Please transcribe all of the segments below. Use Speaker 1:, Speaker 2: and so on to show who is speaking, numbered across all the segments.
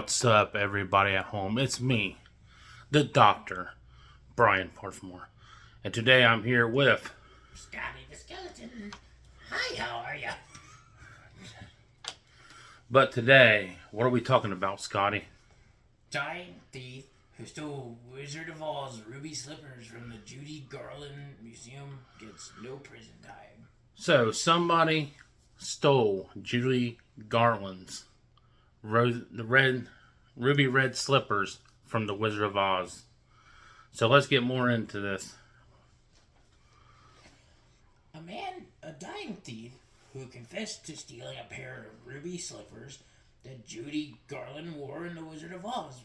Speaker 1: What's up, everybody at home? It's me, the Doctor, Brian Parfmore. And today I'm here with
Speaker 2: Scotty the Skeleton. Hi, how are ya?
Speaker 1: But today, what are we talking about, Scotty?
Speaker 2: Dying thief who stole Wizard of Oz ruby slippers from the Judy Garland Museum gets no prison time.
Speaker 1: So, somebody stole Judy Garland's ruby red slippers from the Wizard of Oz. So let's get more into this.
Speaker 2: A dying thief who confessed to stealing a pair of ruby slippers that Judy Garland wore in the Wizard of Oz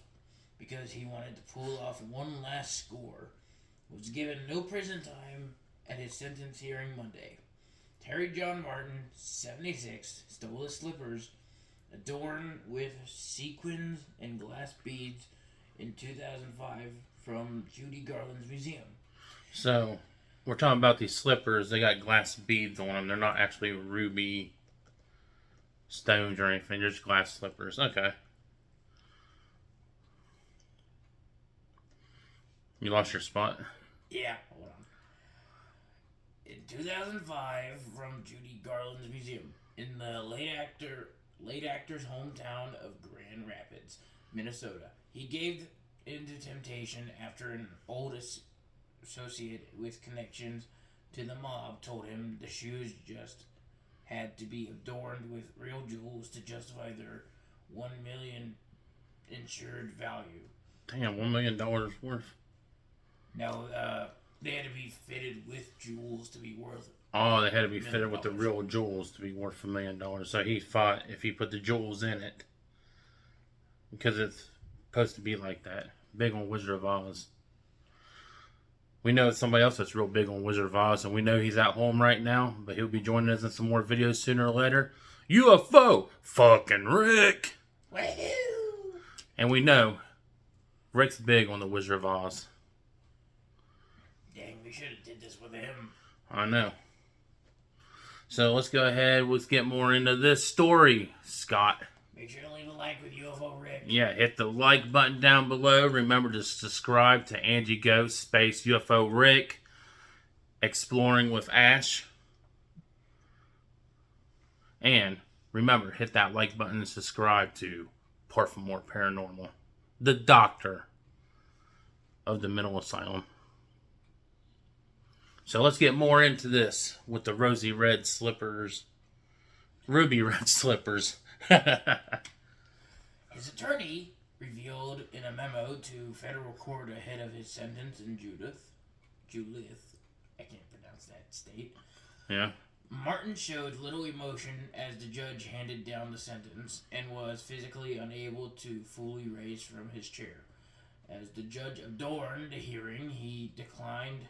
Speaker 2: because he wanted to pull off one last score, was given no prison time at his sentence hearing Monday. Terry John Martin, 76, stole the slippers adorned with sequins and glass beads in 2005 from Judy Garland's museum.
Speaker 1: So, we're talking about these slippers. They got glass beads on them. They're not actually ruby stones or anything. They're just glass slippers. Okay. You lost your spot?
Speaker 2: Yeah, hold on. In 2005, from Judy Garland's museum, in the late actor's hometown of Grand Rapids, Minnesota, he gave into temptation after an old associate with connections to the mob told him the shoes just had to be adorned with real jewels to justify their $1 million insured value.
Speaker 1: Damn, $1 million worth.
Speaker 2: No, they had to be fitted with jewels to be worth.
Speaker 1: Oh, they had to be fitted with the real jewels to be worth $1 million. So he thought if he put the jewels in it, because it's supposed to be like that, big on Wizard of Oz. We know somebody else that's real big on Wizard of Oz, and we know he's at home right now, but he'll be joining us in some more videos sooner or later. UFO fucking Rick!
Speaker 2: Woohoo!
Speaker 1: And we know Rick's big on the Wizard of Oz.
Speaker 2: Dang, we should have did this with him.
Speaker 1: I know. So let's go ahead. Let's get more into this story, Scott.
Speaker 2: Make sure to leave a like with UFO Rick.
Speaker 1: Yeah, hit the like button down below. Remember to subscribe to Angie Ghost Space UFO Rick Exploring with Ash. And remember, hit that like button and subscribe to Parfmore Paranormal, the doctor of the mental asylum. So let's get more into this with the rosy red slippers. Ruby red slippers.
Speaker 2: His attorney revealed in a memo to federal court ahead of his sentence in Judith, I can't pronounce that state.
Speaker 1: Yeah.
Speaker 2: Martin showed little emotion as the judge handed down the sentence and was physically unable to fully raise from his chair. As the judge adjourned the hearing, he declined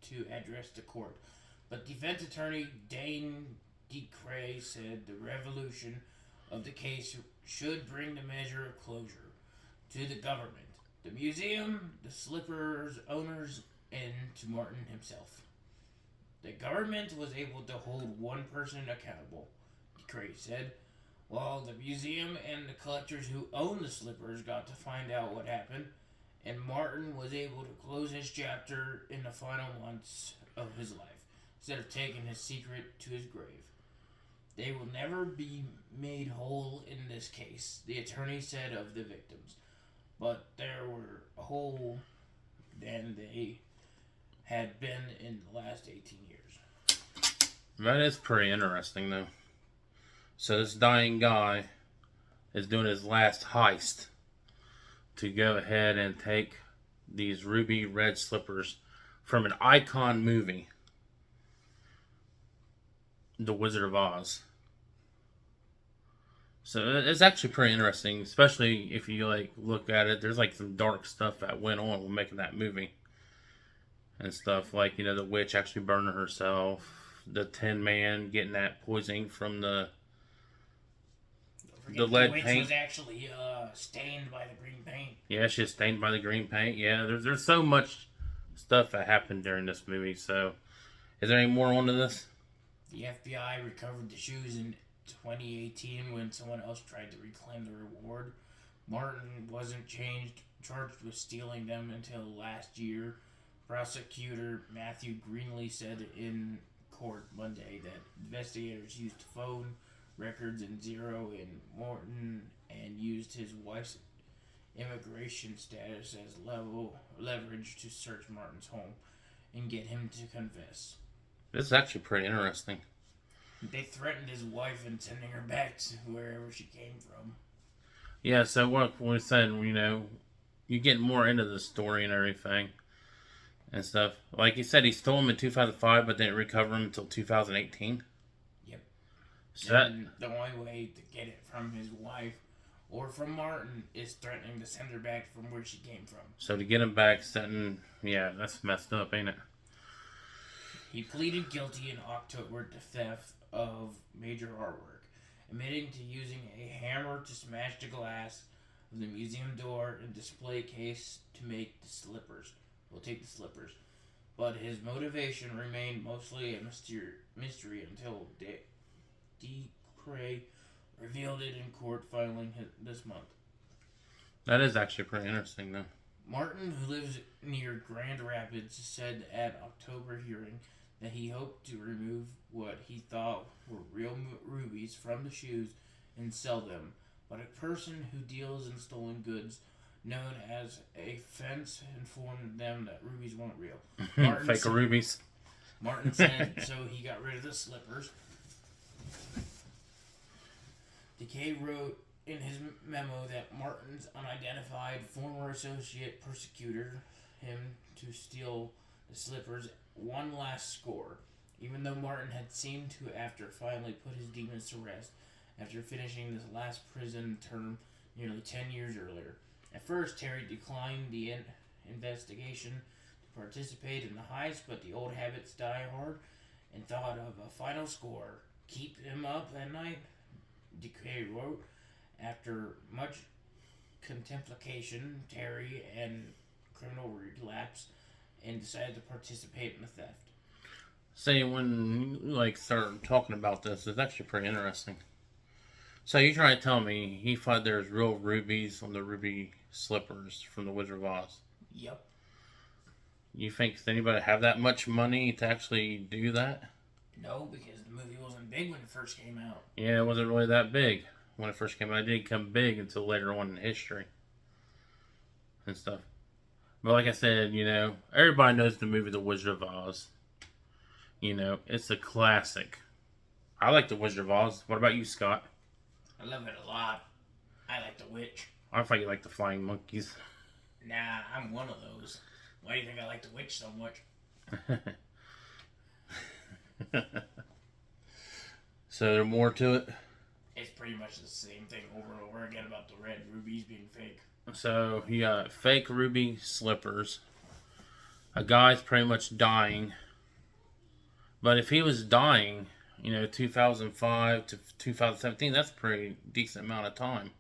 Speaker 2: to address the court. But defense attorney Dane DeCray said the resolution of the case should bring the measure of closure to the government, the museum, the slippers owners, and to Martin himself. The government was able to hold one person accountable, DeCray said, while the museum and the collectors who own the slippers got to find out what happened, and Martin was able to close his chapter in the final months of his life, instead of taking his secret to his grave. They will never be made whole in this case, the attorney said of the victims, but they were whole than they had been in the last 18 years.
Speaker 1: That is pretty interesting, though. So this dying guy is doing his last heist to go ahead and take these ruby red slippers from an icon movie, The Wizard of Oz. So it's actually pretty interesting, especially if you look at it. There's some dark stuff that went on when making that movie and stuff, the witch actually burning herself, the Tin Man getting that poisoning from the lead
Speaker 2: witch
Speaker 1: paint.
Speaker 2: Was actually stained by the green paint.
Speaker 1: Yeah, she's stained by the green paint. Yeah, there's so much stuff that happened during this movie. So, is there any more onto this?
Speaker 2: The FBI recovered the shoes in 2018 when someone else tried to reclaim the reward. Martin wasn't charged with stealing them until last year. Prosecutor Matthew Greenlee said in court Monday that investigators used phone records and zero in Morton and used his wife's immigration status as leverage to search Martin's home and get him to confess.
Speaker 1: This is actually pretty interesting.
Speaker 2: They threatened his wife and sending her back to wherever she came from.
Speaker 1: Yeah, so what we said, you get more into the story and everything and stuff. Like you said, he stole them in 2005, but didn't recover them until 2018.
Speaker 2: Yep.
Speaker 1: So
Speaker 2: and the only way to get it from his wife or from Martin is threatening to send her back from where she came from.
Speaker 1: So to get him back, that's messed up, ain't it?
Speaker 2: He pleaded guilty in October to theft of major artwork, admitting to using a hammer to smash the glass of the museum door and display case to make the slippers. We'll take the slippers. But his motivation remained mostly a mystery until DeCray revealed it in court filing this month.
Speaker 1: That is actually pretty interesting, though.
Speaker 2: Martin, who lives near Grand Rapids, said at October hearing that he hoped to remove what he thought were real rubies from the shoes and sell them. But a person who deals in stolen goods, known as a fence, informed them that rubies weren't real.
Speaker 1: Fake rubies.
Speaker 2: Martin said so he got rid of the slippers. DeCay wrote in his memo that Martin's unidentified former associate persecuted him to steal the slippers one last score, even though Martin had seemed to after finally put his demons to rest after finishing his last prison term nearly 10 years earlier. At first, Terry declined the investigation to participate in the heist, but the old habits die hard and thought of a final score. Keep him up at night, DeCay wrote. After much contemplation, Terry and criminal relapsed and decided to participate in the theft.
Speaker 1: See, when you start talking about this, it's actually pretty interesting. So you trying to tell me he thought there's real rubies on the ruby slippers from the Wizard of Oz?
Speaker 2: Yep.
Speaker 1: You think does anybody have that much money to actually do that?
Speaker 2: No, because the movie wasn't big when it first came out.
Speaker 1: Yeah, it wasn't really that big when it first came out. It didn't come big until later on in history and stuff. But like I said, everybody knows the movie The Wizard of Oz. It's a classic. I like The Wizard of Oz. What about you, Scott?
Speaker 2: I love it a lot. I like The Witch.
Speaker 1: I thought you liked the Flying Monkeys.
Speaker 2: Nah, I'm one of those. Why do you think I like The Witch so much?
Speaker 1: So there's more to it?
Speaker 2: It's pretty much the same thing over and over again about the red rubies being fake.
Speaker 1: So you got fake ruby slippers. A guy's pretty much dying. But if he was dying, 2005 to 2017, that's a pretty decent amount of time.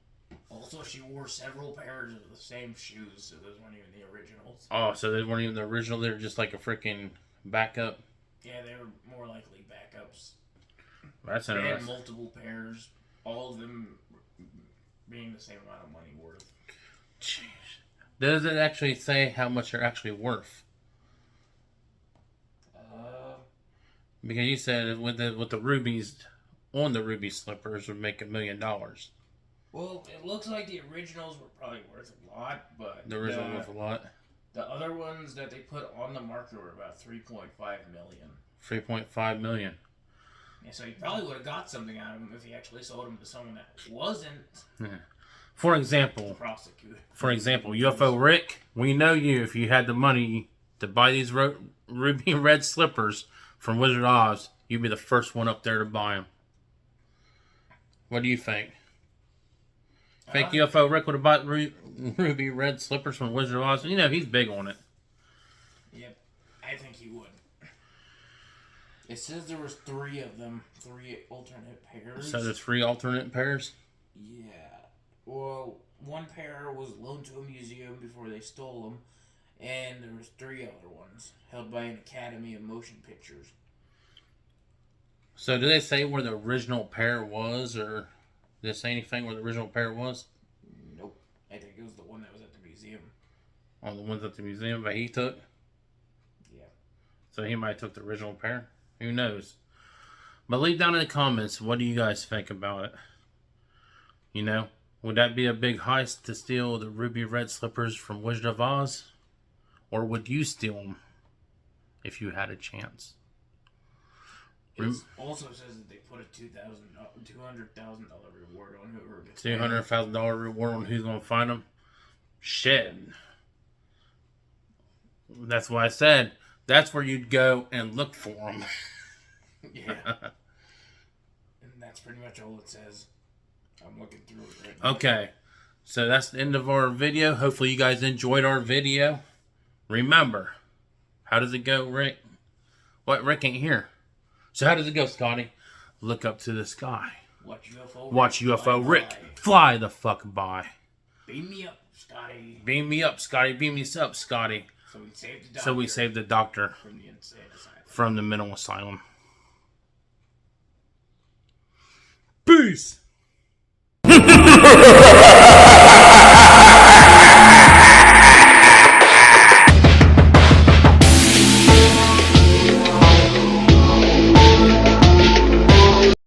Speaker 2: Also, she wore several pairs of the same shoes, so those weren't even the originals.
Speaker 1: Oh, so they weren't even the original? They were just like a freaking backup?
Speaker 2: Yeah, they were more likely backups.
Speaker 1: That's
Speaker 2: They
Speaker 1: interesting.
Speaker 2: had multiple pairs, all of them being the same amount of money worth.
Speaker 1: Jeez. Does it actually say how much they're actually worth? Because you said with the rubies on the ruby slippers would make $1 million.
Speaker 2: Well, it looks like the originals were probably worth a lot, but
Speaker 1: The original worth a lot.
Speaker 2: The other ones that they put on the market were about $3.5 million.
Speaker 1: $3.5 million.
Speaker 2: Yeah, so he probably would have got something out of them if he actually sold them to someone that wasn't
Speaker 1: For example,
Speaker 2: prosecuted.
Speaker 1: UFO Rick, we know you. If you had the money to buy these ruby red slippers from Wizard of Oz, you'd be the first one up there to buy them. What do you think? Think UFO Rick would have bought ruby red slippers from Wizard of Oz? He's big on it.
Speaker 2: Yep, I think he would. It says there was 3 of them, 3 alternate pairs.
Speaker 1: So there's 3 alternate pairs?
Speaker 2: Yeah. Well, one pair was loaned to a museum before they stole them, and there was 3 other ones held by an Academy of Motion Pictures.
Speaker 1: So do they say where the original pair was, or did they say anything where the original pair was?
Speaker 2: Nope. museum.
Speaker 1: On the ones at the museum that he took?
Speaker 2: Yeah.
Speaker 1: So he might have took the original pair. Who knows? But leave down in the comments, what do you guys think about it? You know, would that be a big heist to steal the ruby red slippers from Wizard of Oz? Or would you steal them if you had a chance?
Speaker 2: It also says that they put a $200,000 reward on whoever gets
Speaker 1: $200,000 reward on who's going to find them? Shit. That's why I said that's where you'd go and look for them.
Speaker 2: Yeah. And that's pretty much all it says. I'm looking through it right now.
Speaker 1: Okay. So that's the end of our video. Hopefully you guys enjoyed our video. Remember, how does it go, Rick? What? Rick ain't here. So how does it go, Scotty? Look up to the sky.
Speaker 2: Watch UFO.
Speaker 1: Watch UFO Rick
Speaker 2: by.
Speaker 1: fly the fuck by.
Speaker 2: Beam me up, Scotty.
Speaker 1: Beam me up, Scotty. Beam me up, Scotty.
Speaker 2: So we saved the doctor.
Speaker 1: So we saved the doctor
Speaker 2: from the insane asylum.
Speaker 1: from the mental asylum. Peace!